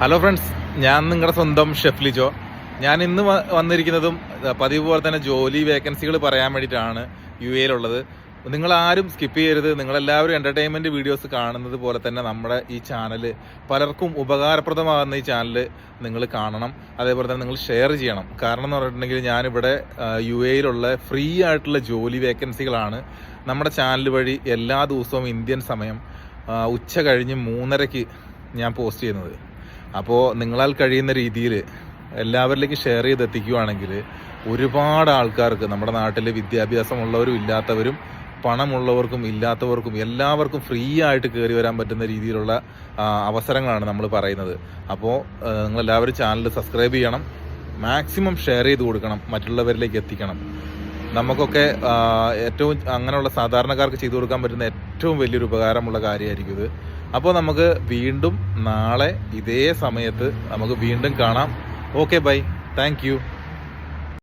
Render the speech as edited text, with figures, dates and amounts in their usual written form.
Hello friends, ഞാൻ നിങ്ങളുടെ സ്വന്തം ഷെഫ് ലിജോ. ഞാൻ ഇന്ന് വന്നിരിക്കുന്നതും പതിവ് പോലെ തന്നെ ജോലി വേക്കൻസികൾ പറയാൻ വേണ്ടിയിട്ടാണ് UAE-യിലുള്ളത്. നിങ്ങളാരും സ്കിപ്പ് ചെയ്യരുത്. നിങ്ങളെല്ലാവരും എൻ്റർടൈൻമെൻറ്റ് വീഡിയോസ് കാണുന്നത് പോലെ തന്നെ നമ്മുടെ ഈ ചാനൽ പലർക്കും ഉപകാരപ്രദമാകുന്ന ഈ ചാനൽ നിങ്ങൾ കാണണം. അതേപോലെ തന്നെ നിങ്ങൾ ഷെയർ ചെയ്യണം. കാരണം എന്ന് പറഞ്ഞിട്ടുണ്ടെങ്കിൽ ഞാനിവിടെ UAE-യിലുള്ള ഫ്രീ ആയിട്ടുള്ള ജോലി വേക്കൻസികളാണ് നമ്മുടെ ചാനൽ വഴി എല്ലാ ദിവസവും ഇന്ത്യൻ സമയം ഉച്ച കഴിഞ്ഞ് 3:30-ക്ക് ഞാൻ പോസ്റ്റ് ചെയ്യുന്നത്. അപ്പോൾ നിങ്ങളാൽ കഴിയുന്ന രീതിയിൽ എല്ലാവരിലേക്കും ഷെയർ ചെയ്തെത്തിക്കുകയാണെങ്കിൽ ഒരുപാട് ആൾക്കാർക്ക് നമ്മുടെ നാട്ടിൽ വിദ്യാഭ്യാസമുള്ളവരും ഇല്ലാത്തവരും പണമുള്ളവർക്കും ഇല്ലാത്തവർക്കും എല്ലാവർക്കും ഫ്രീ ആയിട്ട് കയറി വരാൻ പറ്റുന്ന രീതിയിലുള്ള അവസരങ്ങളാണ് നമ്മൾ പറയുന്നത്. അപ്പോൾ നിങ്ങളെല്ലാവരും ചാനൽ സബ്സ്ക്രൈബ് ചെയ്യണം, മാക്സിമം ഷെയർ ചെയ്ത് കൊടുക്കണം, മറ്റുള്ളവരിലേക്ക് എത്തിക്കണം. നമുക്കൊക്കെ ഏറ്റവും അങ്ങനെയുള്ള സാധാരണക്കാർക്ക് ചെയ്തു കൊടുക്കാൻ പറ്റുന്ന ഏറ്റവും വലിയൊരു ഉപകാരമുള്ള കാര്യമായിരിക്കും ഇത്. അപ്പോൾ നമുക്ക് വീണ്ടും നാളെ ഇതേ സമയത്ത് നമുക്ക് വീണ്ടും കാണാം. Okay, bye, thank U.